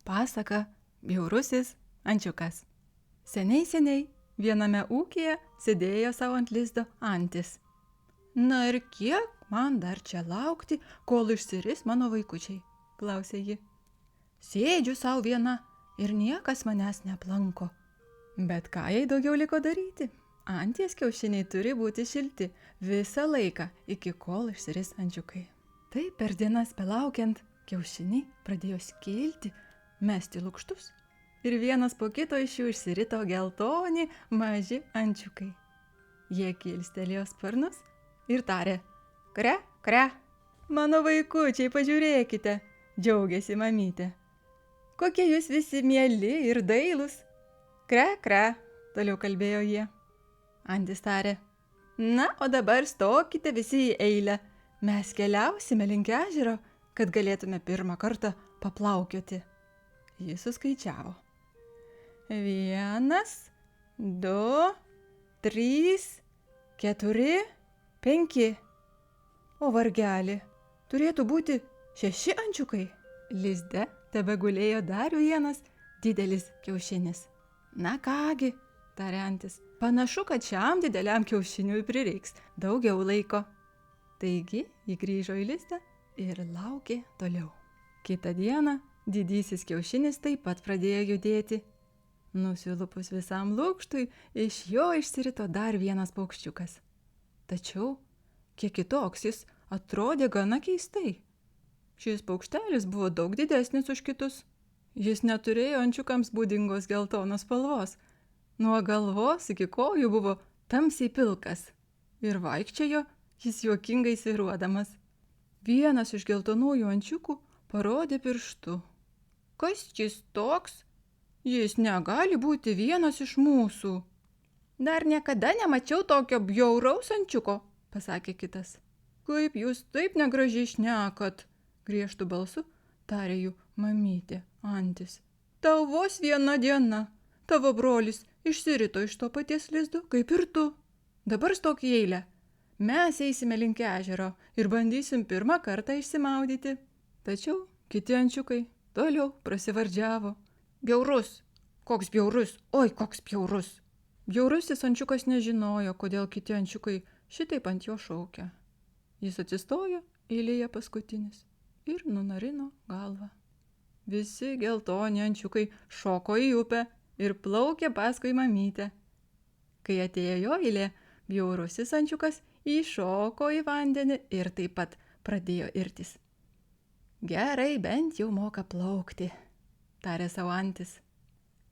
Pasaka Bjaurusis ančiukas. Seniai viename ūkyje sėdėjo savo ant lizdo antis. Na ir kiek man dar čia laukti, kol išsiris mano vaikučiai, klausė ji. Sėdžiu savo viena ir niekas manęs neaplanko. Bet ką jai daugiau liko daryti? Anties kiaušiniai turi būti šilti visą laiką, iki kol išsiris ančiukai. Tai per dienas belaukiant, kiaušiniai pradėjo skilti, mesti lukštus. Ir vienas po kito iš jų išsirito geltoni maži ančiukai. Jie kilstelėjo sparnus ir tarė: kre, kre. Mano vaikučiai, pažiūrėkite, džiaugiasi mamytė. Kokie jūs visi mieli ir dailūs. Kre, kre, toliau kalbėjo jie. Antis tarė: na, o dabar stokite visi į eilę. Mes keliausime link ežero, kad galėtume pirmą kartą paplaukioti. Jis suskaičiavo. 1, 2, 3, 4, 5. O vargelį, turėtų būti 6 ančiukai. Lizde tebegulėjo dar vienas didelis kiaušinis. Na kągi, tarė antis, panašu, kad šiam dideliam kiaušiniui prireiks daugiau laiko. Taigi ji grįžo į lizdą ir laukė toliau. Kitą dieną didysis kiaušinis taip pat pradėjo judėti. Nusilupus visam lukštui, iš jo išsirito dar vienas paukščiukas. Tačiau, kiek kitoks jis atrodė gana keistai. Šis paukštelis buvo daug didesnis už kitus. Jis neturėjo ančiukams būdingos geltonos spalvos. Nuo galvos iki kojų buvo tamsiai pilkas. Ir vaikščiojo jis juokingai svyruodamas. Vienas iš geltonųjų ančiukų parodė pirštu. Kas jis toks? Jis negali būti vienas iš mūsų. Dar niekada nemačiau tokio bjauraus ančiuko, pasakė kitas. Kaip jūs taip negražiai šnekat, griežtu balsu tarė jų mamytė antis. Tau vos viena diena. Tavo brolis išsirito iš to paties lizdo, kaip ir tu. Dabar stok į eilę. Mes eisime link ežero ir bandysim pirmą kartą išsimaudyti. Tačiau kiti ančiukai toliau prasivardžiavo. Bjaurus. Koks bjaurus? Oi, koks bjaurus. Bjaurusis ančiukas nežinojo, kodėl kiti ančiukai šitaip ant jo šaukia. Jis atsistojo eilėje paskutinis ir nunarino galvą. Visi geltoni ančiukai šoko į upę ir plaukė paskui mamytę. Kai atėjo jo eilė, bjaurusis ančiukas įšoko į vandenį ir taip pat pradėjo irtis. Gerai, bent jau moka plaukti, tarė savo antis.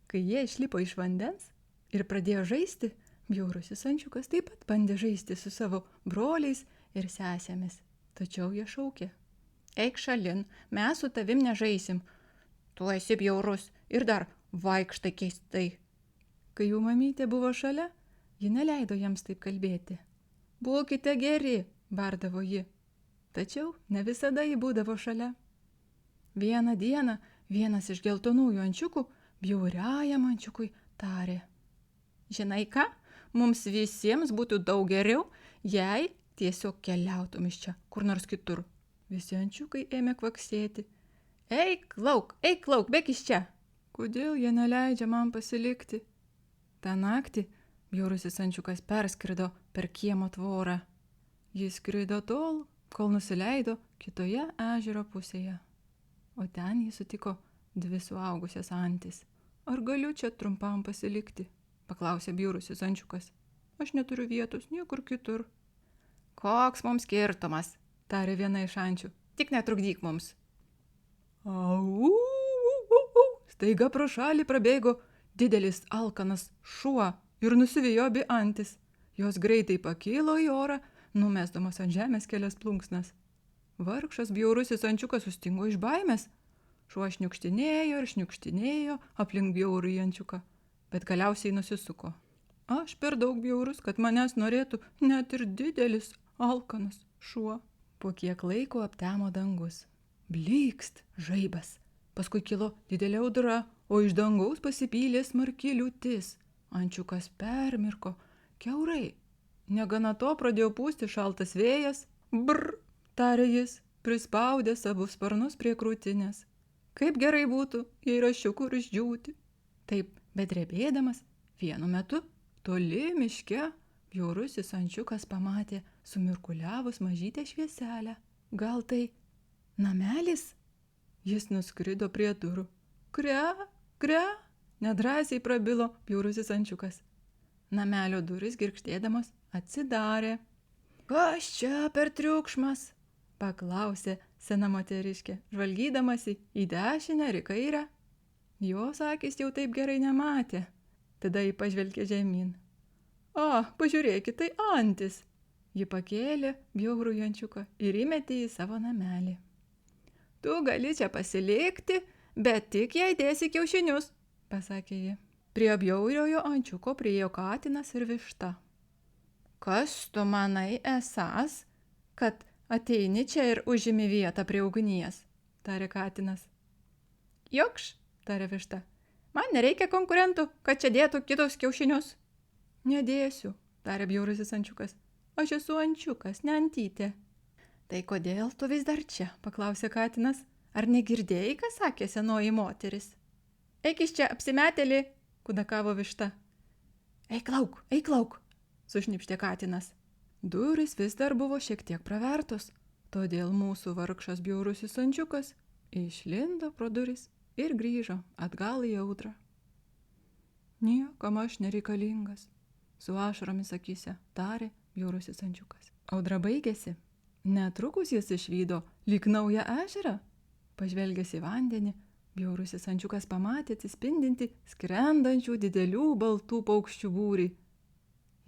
Kai jie išlipo iš vandens ir pradėjo žaisti, bjaurusis ančiukas taip pat bandė žaisti su savo broliais ir sesėmis. Tačiau jie šaukė. Eik šalin, mes su tavim nežaisim. Tu esi bjaurus ir dar vaikštai keistai. Kai jų mamytė buvo šalia, ji neleido jiems taip kalbėti. Būkite geri, bardavo ji. Tačiau ne visada ji būdavo šalia. Vieną dieną vienas iš geltonųjų ančiukų bjauriajam ančiukui tarė. Žinai ką, mums visiems būtų daug geriau, jei tiesiog keliautum iš čia, kur nors kitur. Visi ančiukai ėmė kvaksėti. Eik lauk, bėk iš čia. Kodėl jie neleidžia man pasilikti? tą naktį bjaurusis ančiukas perskrido per kiemo tvorą. Jis skrido tol, kol nusileido kitoje ežero pusėje. O ten jis sutiko 2 suaugusias antis. Ar galiu čia trumpam pasilikti? Paklausė bjaurusis ančiukas. Aš neturiu vietos niekur kitur. Koks mums skirtumas, tarė viena iš ančių. Tik netrukdyk mums. Au, staiga pro šalį prabėgo didelis alkanas šuo ir nusivijo abi antis. Jos greitai pakilo į orą, numesdamas ant žemės kelias plunksnas. Vargšas bjaurusis ančiukas sustingo iš baimės. Šuo šniukštinėjo ir šniukštinėjo aplink bjaurųjį ančiuką, bet galiausiai nusisuko. Aš per daug bjaurus, kad manęs norėtų net ir didelis alkanas šuo. Po kiek laiko aptemo dangus. Blykst žaibas. Paskui kilo didelė audra, o iš dangaus pasipylė smarki liūtis. Ančiukas permirko kiaurai. Negana to pradėjo pūsti šaltas vėjas. Brr, tarė jis, prispaudė savo sparnus prie krūtinės. Kaip gerai būtų, jei rasčiau kur išdžiūti. Taip, bedrebėdamas, vienu metu toli miške bjaurusis ančiukas pamatė sumirkuliavus mažytę švieselę. Gal tai namelis? Jis nuskrido prie durų. Kre, kre, nedrąsiai prabilo bjaurusis ančiukas. Namelio durys girgždėdamos atsidarė. Kas čia per triukšmas? Paklausė sena moteriškė, žvalgydamasi į dešinę ir į kairę. Jos akys jau taip gerai nematė. Tada ji pažvelgė žemyn. Pažiūrėkit, tai antis. Ji pakėlė bjaurų ančiuką ir įmetė į savo namelį. Tu gali čia pasilikti, bet tik jei dėsi kiaušinius, pasakė ji. Prie bjauriojo ančiuko priėjo katinas ir višta. Kas tu manai esąs, kad ateini čia ir užimi vietą prie ugnies, tarė katinas. Jokš, tarė višta, man nereikia konkurentų, kad čia dėtų kitus kiaušinius. Nedėsiu, tarė bjaurusis ančiukas. Aš esu ančiukas, ne antytė. Tai kodėl tu vis dar čia, paklausė katinas. Ar negirdėjai, ką sakė senoji moteris? Eik iš čia, apsimetėlį, kudakavo višta. Eik lauk, sušnipštė katinas. Durys vis dar buvo šiek tiek pravertos, todėl mūsų vargšas bjaurusis ančiukas išlindo pro duris ir grįžo atgal į audrą. Niekam aš nereikalingas, su ašaromis akyse tarė bjaurusis ančiukas. Audra baigėsi. Netrukus jis išvydo lyg naują ežerą. Pažvelgęs į vandenį, bjaurusis ančiukas pamatė atsispindinti skrendančių didelių baltų paukščių būrį.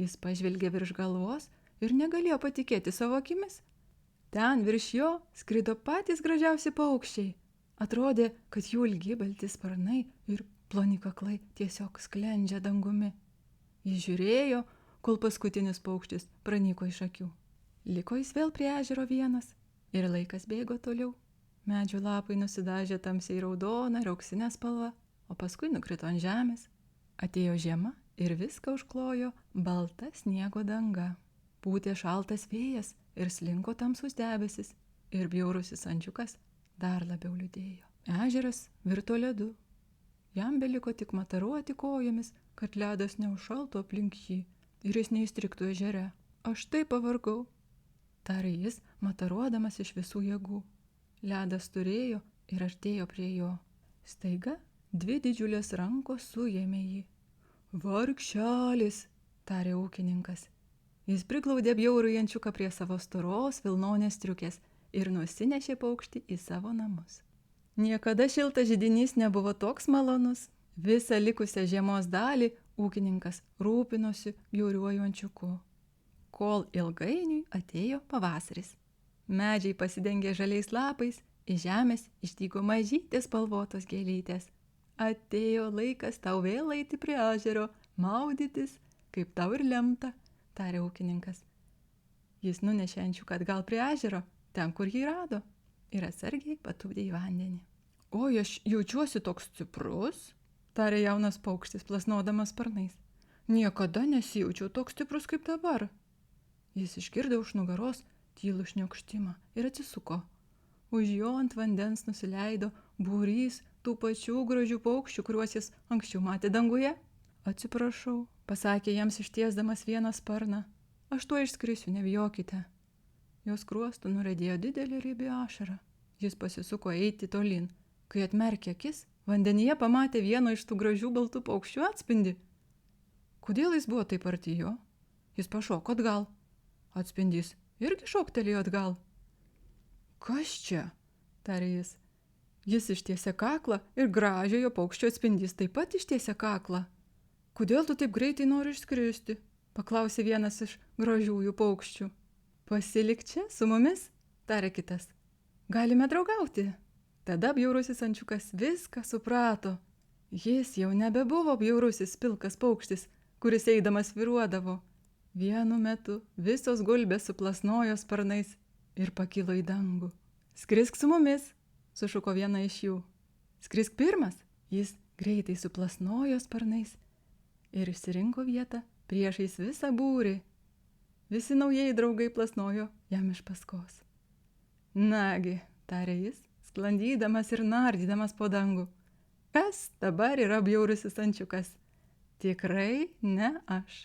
Jis pažvelgė virš galvos ir negalėjo patikėti savo akimis. Ten virš jo skrido patys gražiausi paukščiai. Atrodė, kad jų ilgi balti sparnai ir ploni kaklai tiesiog sklendžia dangumi. Jis žiūrėjo, kol paskutinis paukštis pranyko iš akių. Liko jis vėl prie ežero vienas ir laikas bėgo toliau. Medžių lapai nusidažė tamsiai raudoną ir auksinę spalvą, o paskui nukrito ant žemės. Atėjo žiema ir viską užklojo balta sniego danga. Pūtė šaltas vėjas ir slinko tamsus debesis ir bjaurusis ančiukas dar labiau liūdėjo. Ežeras virto ledu. Jam beliko tik mataruoti kojomis, kad ledas neužšaltų aplink jį ir jis neįstriktų ežere. Aš taip pavargau, tarė jis, mataruodamas iš visų jėgų. Ledas turėjo ir artėjo prie jo. Staiga 2 didžiulės rankos suėmė jį. Vargšelis, tarė ūkininkas. Jis priglaudė bjaurų ančiuką prie savo storos vilnonės striukės ir nusinešė paukštį į savo namus. Niekada šiltas židinys nebuvo toks malonus. Visą likusią žiemos dalį ūkininkas rūpinosi bjauriuoju ančiuku. Kol ilgainiui atėjo pavasaris. Medžiai pasidengė žaliais lapais, iš žemės išdygo mažytės spalvotos gėlytės. Atėjo laikas tau vėl eiti prie ežero, maudytis, kaip tau ir lemta, tarė ūkininkas. Jis nunešė ančiuką atgal prie ežero, ten, kur jį rado, ir atsargiai patupdė į vandenį. Oi, aš jaučiuosi toks stiprus, tarė jaunas paukštis, plasnodamas sparnais. Niekada nesijaučiau toks stiprus kaip dabar. Jis išgirdo už nugaros tylų šniokštimą ir atsisuko. Už jo ant vandens nusileido būrys tų pačių gražių paukščių, kuriuos jis anksčiau matė danguje. Atsiprašau, pasakė jiems ištiesdamas vieną sparną. Aš tuo išskrisiu, nebijokite. Jos skruostų nuriedėjo didelė riebi ašara. Jis pasisuko eiti tolyn. Kai atmerkė akis, vandenyje pamatė vieno iš tų gražių baltų paukščių atspindį. Kodėl jis buvo taip arti jo? Jis pašoko atgal. Atspindys irgi šoktelėjo atgal. Kas čia? Tarė jis. Jis ištiesė kaklą ir gražiojo paukščio atspindys taip pat ištiesė kaklą. Kodėl tu taip greitai nori išskristi? Paklausė vienas iš gražiųjų paukščių. Pasilik čia su mumis, tarė kitas. Galime draugauti. Tada bjaurusis ančiukas viską suprato. Jis jau nebebuvo bjaurusis pilkas paukštis, kuris eidamas svyruodavo. Vienu metu visos gulbės suplasnojo sparnais ir pakilo į dangų. Skrisk su mumis, sušuko viena iš jų. Skrisk pirmas, jis greitai suplasnojo sparnais ir išsirinko vietą priešais visą būrį. Visi naujieji draugai plasnojo jam iš paskos. Nagi, tarė jis, sklandydamas ir nardydamas po dangų. Kas dabar yra bjaurusis ančiukas? Tikrai ne aš.